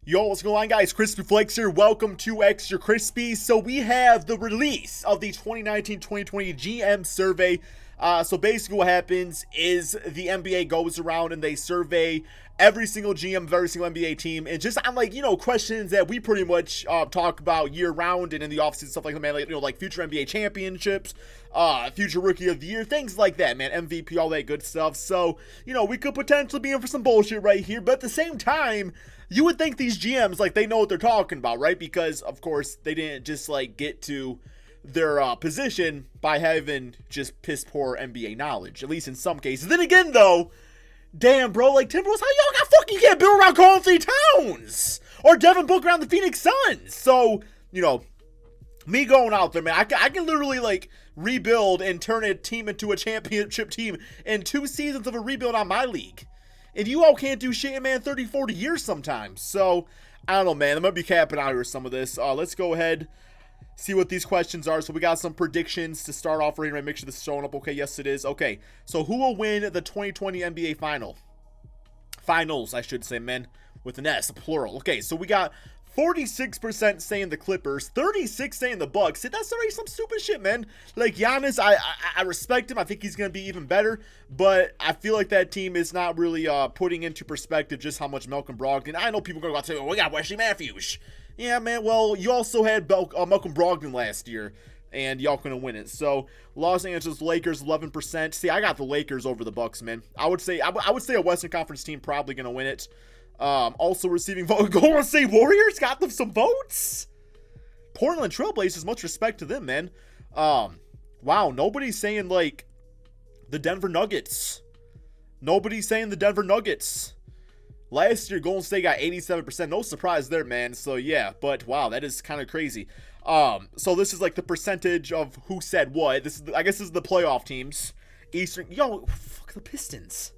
Yo, what's going on, guys? Crispy Flakes here. Welcome to Extra Crispy. So we have the release of the 2019-2020 GM survey. So basically what happens is the NBA goes around and they survey every single GM of every single NBA team, and just on questions that we pretty much talk about year round and in the offseason, stuff like that, man. Like future NBA championships, future rookie of the year, things like that, man. MVP, all that good stuff. So we could potentially be in for some bullshit right here, but at the same time, you would think these GMs, they know what they're talking about, right? Because, of course, they didn't just, get to their position by having just piss poor NBA knowledge, at least in some cases. Then again, though, damn, bro, Timberwolves, how y'all got fucking can't build around Karl Anthony Towns or Devin Booker around the Phoenix Suns? So, me going out there, man, I can literally, rebuild and turn a team into a championship team in 2 seasons of a rebuild on my league. And you all can't do shit in, man, 30, 40 years sometimes. So, I don't know, man. I might be capping out here with some of this. Let's go ahead, see what these questions are. So, we got some predictions to start off right here. Make sure this is showing up. Okay, yes, it is. Okay, so who will win the 2020 NBA Finals, I should say, man, with an S, plural. Okay, so we got 46% saying the Clippers, 36% saying the Bucks. That's already some stupid shit, man. Giannis, I respect him. I think he's going to be even better, but I feel like that team is not really putting into perspective just how much Malcolm Brogdon. I know people are going to say, well, we got Wesley Matthews. Yeah, man, well, you also had Malcolm Brogdon last year, and y'all couldn't win it. So, Los Angeles Lakers, 11%. See, I got the Lakers over the Bucks, man. I would say a Western Conference team probably going to win it. Also receiving votes. Golden State Warriors got them some votes. Portland Trailblazers, much respect to them, man. Wow, nobody's saying the Denver Nuggets. Nobody's saying the Denver Nuggets. Last year, Golden State got 87%. No surprise there, man. So yeah, but wow, that is kind of crazy. So this is the percentage of who said what. I guess this is the playoff teams. Eastern. Yo, fuck the Pistons.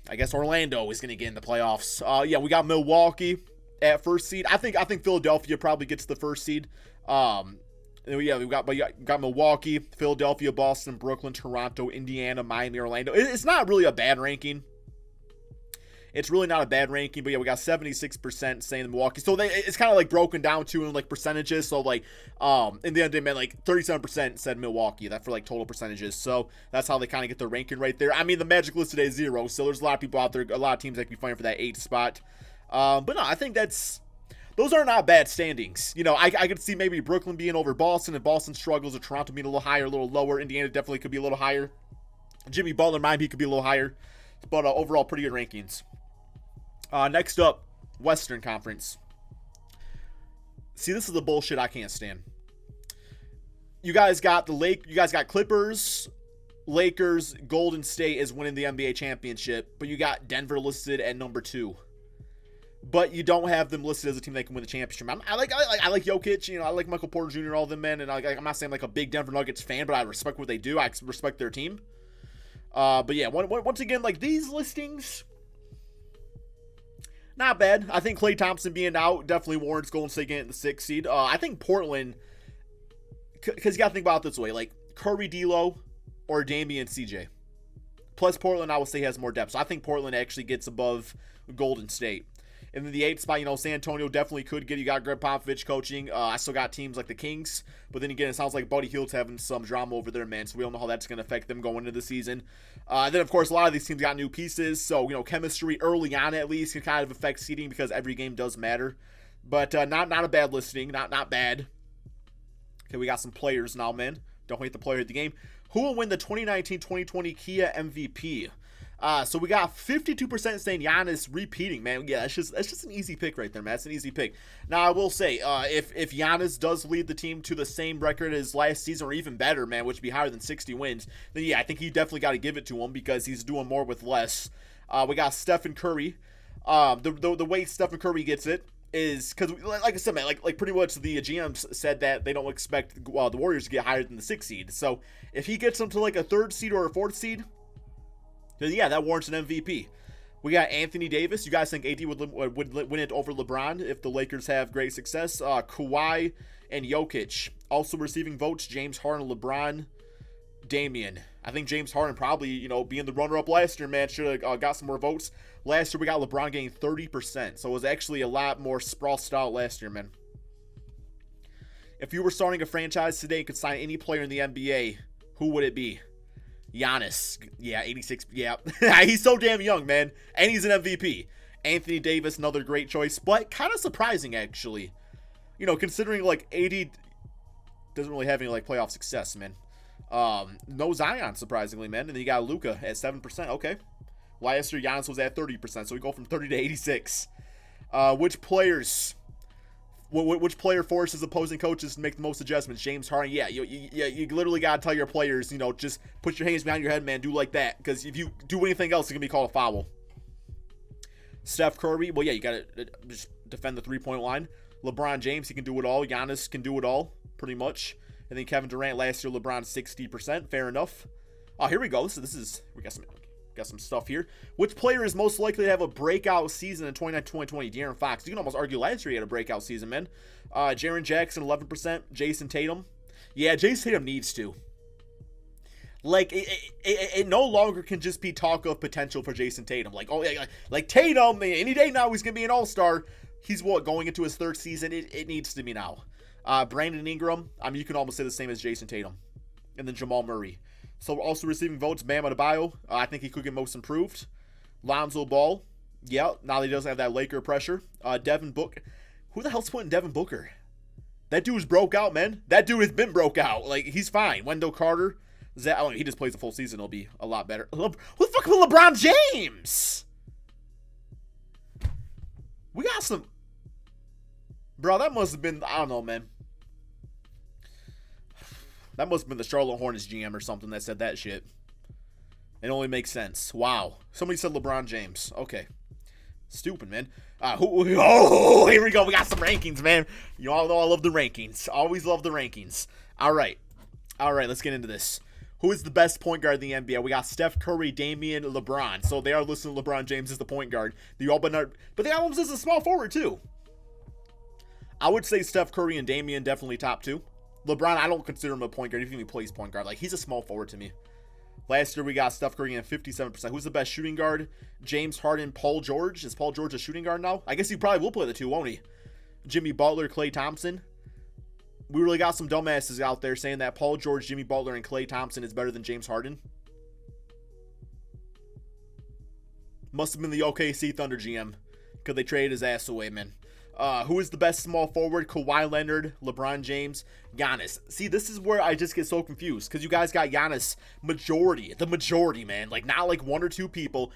I guess Orlando is going to get in the playoffs. Yeah, we got Milwaukee at first seed. I think Philadelphia probably gets the first seed. Yeah, we got Milwaukee, Philadelphia, Boston, Brooklyn, Toronto, Indiana, Miami, Orlando. It's not really a bad ranking. It's really not a bad ranking, but yeah, we got 76% saying Milwaukee. So it's kind of broken down to in percentages. So in the end of the day, man, 37% said Milwaukee. That for total percentages. So that's how they kind of get their ranking right there. I mean, the Magic list today is 0. So there's a lot of people out there, a lot of teams that can be fighting for that 8th spot. But no, I think those are not bad standings. I could see maybe Brooklyn being over Boston if Boston struggles, or Toronto being a little higher, a little lower. Indiana definitely could be a little higher. Jimmy Butler, Miami could be a little higher. But overall, pretty good rankings. Next up, Western Conference. See, this is the bullshit I can't stand. You guys got Clippers, Lakers, Golden State is winning the NBA championship, but you got Denver listed at number 2. But you don't have them listed as a team that can win the championship. I like Jokic, I like Michael Porter Jr., all them men, and I'm not saying a big Denver Nuggets fan, but I respect what they do. I respect their team. But yeah, once again, these listings, not bad. I think Klay Thompson being out definitely warrants Golden State getting the 6th seed. I think Portland, because you got to think about it this way, Curry, D'Lo, or Damian, CJ. Plus Portland, I would say, has more depth. So I think Portland actually gets above Golden State. And then the 8th spot, San Antonio definitely could get. You got Greg Popovich coaching. I still got teams like the Kings. But then again, it sounds like Buddy Hield's having some drama over there, man. So we don't know how that's going to affect them going into the season. Then, of course, a lot of these teams got new pieces. So, chemistry early on at least can kind of affect seeding because every game does matter. But not a bad listing. Not bad. Okay, we got some players now, man. Don't hate the player of the game. Who will win the 2019-2020 Kia MVP? So we got 52% saying Giannis repeating, man. Yeah, that's just an easy pick right there, man. That's an easy pick. Now, I will say, if Giannis does lead the team to the same record as last season or even better, man, which would be higher than 60 wins, then yeah, I think he definitely got to give it to him because he's doing more with less. We got Stephen Curry. The way Stephen Curry gets it is because, like I said, man, pretty much the GMs said that they don't expect the Warriors to get higher than the 6th seed. So if he gets them to a 3rd seed or a 4th seed, then yeah, that warrants an MVP. We got Anthony Davis. You guys think AD would win it over LeBron if the Lakers have great success? Kawhi and Jokic also receiving votes. James Harden, LeBron, Damian. I think James Harden probably, being the runner-up last year, man, should have got some more votes. Last year, we got LeBron getting 30%, so it was actually a lot more sprawled out last year, man. If you were starting a franchise today and could sign any player in the NBA, who would it be? Giannis. Yeah, 86. Yeah, he's so damn young, man, and he's an MVP. Anthony Davis, another great choice, but kind of surprising, actually. Considering, like, AD doesn't really have any, like, playoff success, man. No Zion, surprisingly, man. And then you got Luka at 7%. Okay. Last year, Giannis was at 30%, so we go from 30 to 86. Which player forces opposing coaches to make the most adjustments? James Harden. Yeah, you literally got to tell your players, just put your hands behind your head, man. Do like that. Because if you do anything else, it's going to be called a foul. Steph Curry. Well, yeah, you got to just defend the three-point line. LeBron James, he can do it all. Giannis can do it all, pretty much. And then Kevin Durant last year, LeBron 60%. Fair enough. Oh, here we go. This is we got some stuff here. Which player is most likely to have a breakout season in 2019-2020? De'Aaron Fox. You can almost argue last year he had a breakout season, man. Jaren Jackson 11%. Jason Tatum. Yeah, Jason Tatum needs to. Like, it no longer can just be talk of potential for Jason Tatum. Like, oh yeah, like Tatum, any day now he's gonna be an all-star. He's going into his third season. It needs to be now. Brandon Ingram, I mean, you can almost say the same as Jason Tatum. And then Jamal Murray. So also receiving votes, Bam Adebayo. I think he could get most improved. Lonzo Ball. Yeah, now that he doesn't have that Laker pressure. Devin Booker. Who the hell's putting Devin Booker? That dude's broke out, man. That dude has been broke out. Like, he's fine. Wendell Carter. He just plays the full season. It'll be a lot better. Who the fuck with LeBron James? We got some... Bro, that must have been... I don't know, man. That must have been the Charlotte Hornets GM or something that said that shit. It only makes sense. Wow. Somebody said LeBron James. Okay. Stupid, man. Here we go. We got some rankings, man. You all know I love the rankings. Always love the rankings. All right, let's get into this. Who is the best point guard in the NBA? We got Steph Curry, Damian, LeBron. So they are listing LeBron James as the point guard. But they almost as a small forward, too. I would say Steph Curry and Damian definitely top two. LeBron, I don't consider him a point guard, even if he plays point guard. Like, he's a small forward to me. Last year, we got Steph Curry at 57%. Who's the best shooting guard? James Harden, Paul George. Is Paul George a shooting guard now? I guess he probably will play the two, won't he? Jimmy Butler, Klay Thompson. We really got some dumbasses out there saying that Paul George, Jimmy Butler, and Klay Thompson is better than James Harden. Must have been the OKC Thunder GM, because they traded his ass away, man. Who is the best small forward? Kawhi Leonard, LeBron James, Giannis. See, this is where I just get so confused, because you guys got Giannis the majority, man. Like, not like one or two people.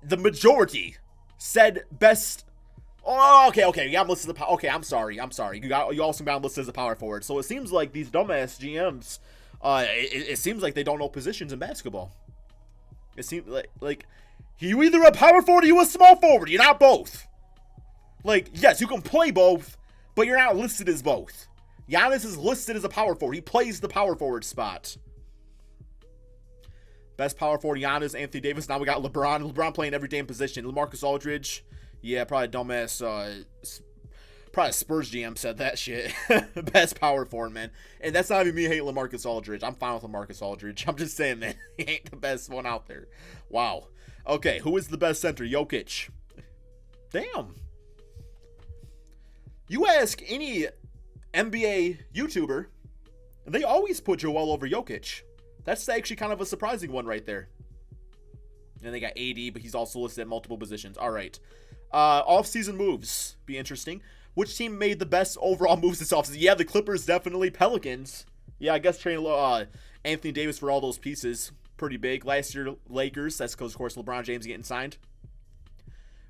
The majority said best. Oh, okay. You got him listed as a power. Okay, I'm sorry. You also got him listed as a power forward. So it seems like these dumbass GMs, it seems like they don't know positions in basketball. It seems like you either a power forward or you a small forward. You're not both. Like, yes, you can play both, but you're not listed as both. Giannis is listed as a power forward. He plays the power forward spot. Best power forward, Giannis, Anthony Davis. Now we got LeBron. LeBron playing every damn position. LaMarcus Aldridge. Yeah, probably dumbass. Probably Spurs GM said that shit. Best power forward, man. And that's not even me hating LaMarcus Aldridge. I'm fine with LaMarcus Aldridge. I'm just saying, man, he ain't the best one out there. Wow. Okay, who is the best center? Jokic. Damn. You ask any NBA YouTuber, and they always put Joel over Jokic. That's actually kind of a surprising one right there. And they got AD, but he's also listed at multiple positions. All right. Off-season moves. Be interesting. Which team made the best overall moves this offseason? Yeah, the Clippers, definitely. Pelicans. Yeah, I guess trading Anthony Davis for all those pieces. Pretty big. Last year, Lakers. That's because, of course, LeBron James getting signed.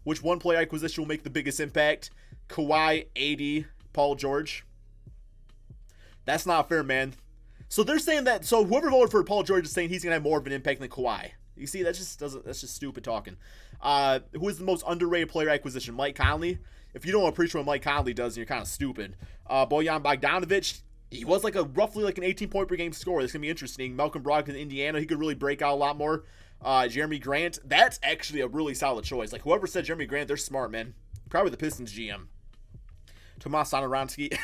Which one player acquisition will make the biggest impact? Kawhi, AD, Paul George. That's not fair, man. So they're saying that. So whoever voted for Paul George is saying he's gonna have more of an impact than Kawhi. You see, that's just stupid talking. Who is the most underrated player acquisition? Mike Conley. If you don't appreciate what Mike Conley does, then you're kind of stupid. Bojan Bogdanovic. He was roughly an 18-point per game scorer. That's gonna be interesting. Malcolm Brogdon in Indiana. He could really break out a lot more. Jeremy Grant. That's actually a really solid choice. Like, whoever said Jeremy Grant, they're smart, man. Probably the Pistons GM. Tomas Satoransky.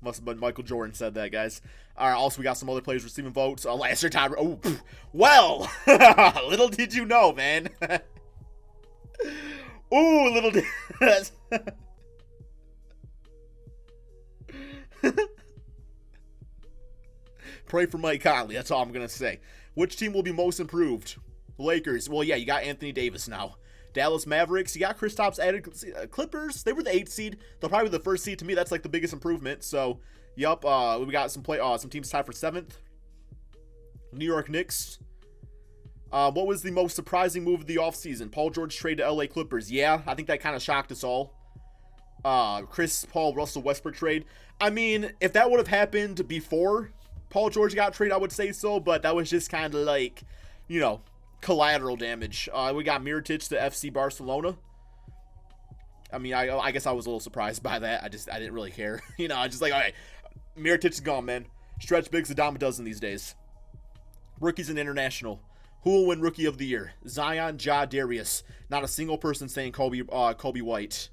Must have been Michael Jordan said that, guys. All right, also, we got some other players receiving votes. Last year, Tyler. Oh, well, little did you know, man. Ooh, little did. Pray for Mike Conley. That's all I'm going to say. Which team will be most improved? Lakers. Well, yeah, you got Anthony Davis now. Dallas Mavericks. You got Kristaps added. Clippers. They were the 8th seed. They'll probably be the 1st seed. To me, that's like the biggest improvement. So, yup. We got some teams tied for 7th. New York Knicks. What was the most surprising move of the offseason? Paul George trade to LA Clippers. Yeah, I think that kind of shocked us all. Chris Paul, Russell Westbrook trade. I mean, if that would have happened before Paul George got traded, I would say so, but that was just kind of like, you know, collateral damage. We got Mirotic to FC Barcelona. I mean, I guess I was a little surprised by that. I didn't really care. You know, I just like, all right, Mirotic is gone, man. Stretch big's a dime a dozen these days. Rookies and international. Who will win Rookie of the Year? Zion, Ja, Darius. Not a single person saying Kobe White.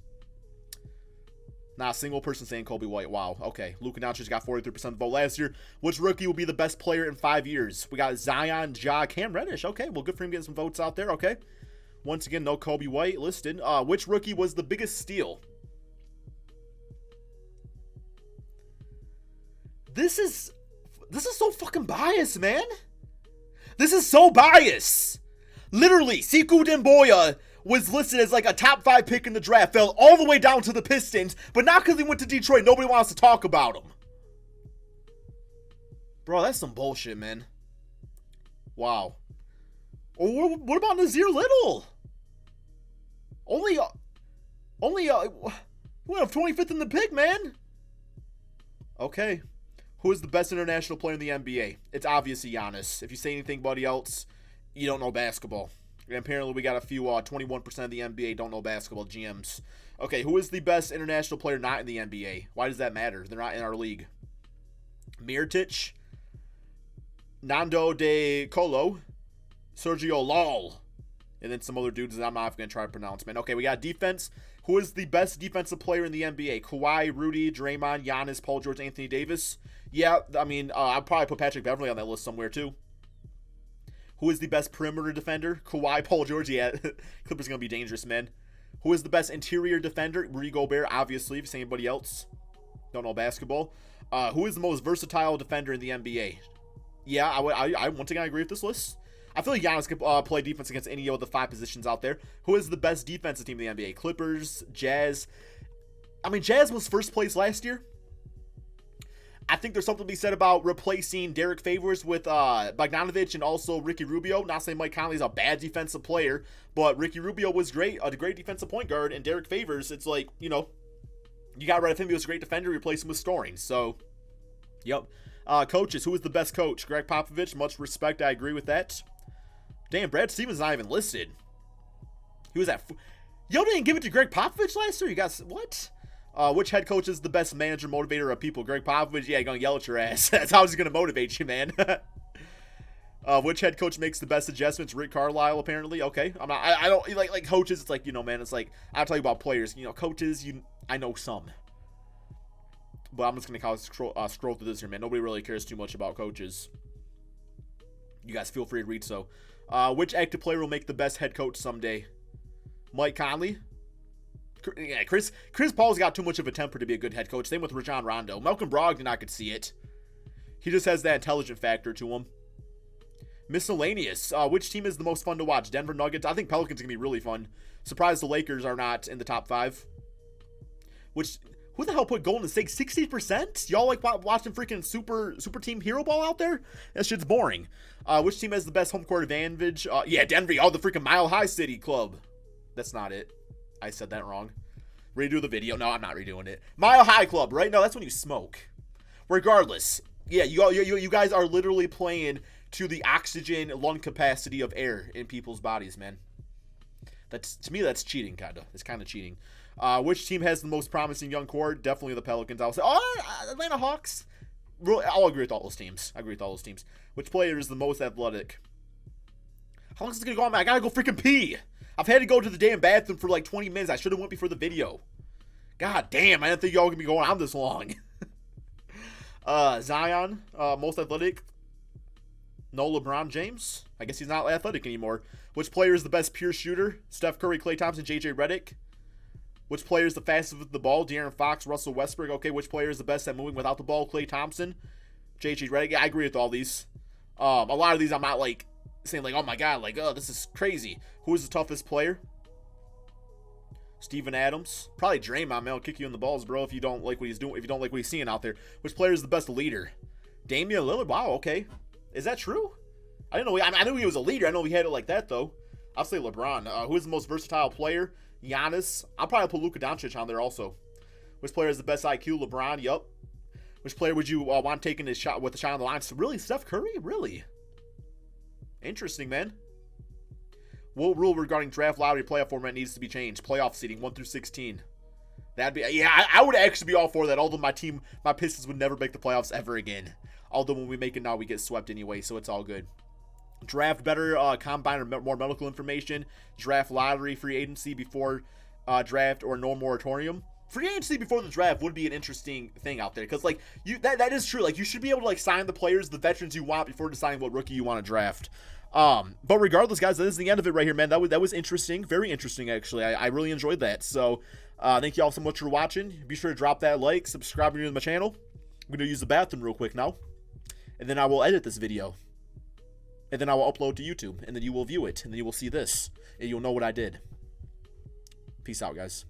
Not a single person saying Kobe White. Wow. Okay. Luka Doncic got 43% of the vote last year. Which rookie will be the best player in 5 years? We got Zion, Ja, Cam Reddish. Okay. Well, good for him getting some votes out there. Okay. Once again, no Kobe White listed. Which rookie was the biggest steal? This is so fucking biased, man. This is so biased. Literally, Sekou Demboya was listed as like a top 5 pick in the draft, fell all the way down to the Pistons, but not because he went to Detroit. Nobody wants to talk about him. Bro, that's some bullshit, man. Wow. What about Nazir Little? Only we have 25th in the pick, man. Okay. Who is the best international player in the NBA? It's obviously Giannis. If you say anything buddy else, you don't know basketball. And apparently we got a few 21% of the NBA don't know basketball GMs. Okay, who is the best international player not in the NBA? Why does that matter? They're not in our league. Mirotic, Nando De Colo, Sergio Lol, and then some other dudes that I'm not going to try to pronounce, man. Okay, we got defense. Who is the best defensive player in the NBA? Kawhi, Rudy, Draymond, Giannis, Paul George, Anthony Davis. Yeah, I mean, I'd probably put Patrick Beverley on that list somewhere too. Who is the best perimeter defender? Kawhi, Paul George. Yeah, Clippers going to be dangerous, man. Who is the best interior defender? Rudy Gobert, obviously. If you say anybody else, don't know basketball. Who is the most versatile defender in the NBA? Yeah, I once again agree with this list. I feel like Giannis could play defense against any of the 5 positions out there. Who is the best defensive team in the NBA? Clippers, Jazz. I mean, Jazz was first place last year. I think there's something to be said about replacing Derek Favors with Bogdanovic and also Ricky Rubio. Not saying Mike Conley's a bad defensive player, but Ricky Rubio was great, a great defensive point guard, and Derek Favors, it's like, you know, you got rid of him. He was a great defender, replace him with scoring. So, yep. Coaches, who is the best coach? Greg Popovich, much respect. I agree with that. Damn, Brad Stevens not even listed. He was at... Yo, didn't give it to Greg Popovich last year? You got... What? Which head coach is the best manager motivator of people? Greg Popovich? Yeah, you're going to yell at your ass. That's how he's going to motivate you, man. Which head coach makes the best adjustments? Rick Carlisle, apparently. Okay. I don't... Like coaches, it's like, you know, man, it's like... I'll tell you about players. You know, coaches, I know some. But I'm just going to scroll through this here, man. Nobody really cares too much about coaches. You guys feel free to read so. Which active player will make the best head coach someday? Mike Conley? Yeah, Chris Paul's got too much of a temper to be a good head coach. Same with Rajon Rondo. Malcolm Brogdon, I could see it. He just has that intelligent factor to him. Miscellaneous. Which team is the most fun to watch? Denver Nuggets? I think Pelicans going to be really fun. Surprised the Lakers are not in the top 5. Who the hell put Golden State 60%? Y'all like watching freaking super team hero ball out there? That shit's boring. Which team has the best home court advantage? Yeah, Denver. Oh, the freaking Mile High City Club. That's not it. I said that wrong. Redo the video. No, I'm not redoing it. Mile High Club, right? No, that's when you smoke. Regardless. Yeah, you guys are literally playing to the oxygen lung capacity of air in people's bodies, man. To me, that's cheating, kind of. It's kind of cheating. Which team has the most promising young core? Definitely the Pelicans. I'll say, Atlanta Hawks. I'll agree with all those teams. Which player is the most athletic? How long is this going to go on, man? I got to go freaking pee. I've had to go to the damn bathroom for like 20 minutes. I should have went before the video. God damn, I didn't think y'all were going to be going on this long. Zion, most athletic. No LeBron James. I guess he's not athletic anymore. Which player is the best pure shooter? Steph Curry, Klay Thompson, JJ Redick. Which player is the fastest with the ball? De'Aaron Fox, Russell Westbrook. Okay, which player is the best at moving without the ball? Klay Thompson, JJ Redick. Yeah, I agree with all these. A lot of these I'm not like saying like, oh my god, like, oh, this is crazy. Who is the toughest player? Steven Adams. Probably Draymond, man. I'll kick you in the balls, bro, if you don't like what he's doing, if you don't like what he's seeing out there. Which player is the best leader? Damian Lillard. Wow, okay. Is that true? I didn't know. I knew he was a leader. I know he had it like that, though. I'll say LeBron. Who is the most versatile player? Giannis. I'll probably put Luka Doncic on there also. Which player is the best IQ? LeBron. Yup. Which player would you want taking his shot with the shot on the line? So really, Steph Curry? Really? Interesting, man. What rule regarding draft lottery playoff format needs to be changed? Playoff seeding 1 through 16. That'd be, yeah, I would actually be all for that. Although my Pistons would never make the playoffs ever again. Although when we make it now, we get swept anyway, so it's all good. Draft better combine or more medical information. Draft lottery, free agency before draft, or no moratorium. Free agency before the draft would be an interesting thing out there, because like that is true. Like you should be able to like sign the players, the veterans you want before deciding what rookie you want to draft. But regardless, guys, that is the end of it right here, man. That was interesting, very interesting actually. I really enjoyed that. So thank you all so much for watching. Be sure to drop that like, subscribe if you're new to my channel. I'm gonna use the bathroom real quick now, and then I will edit this video, and then I will upload to YouTube, and then you will view it, and then you will see this, and you'll know what I did. Peace out, guys.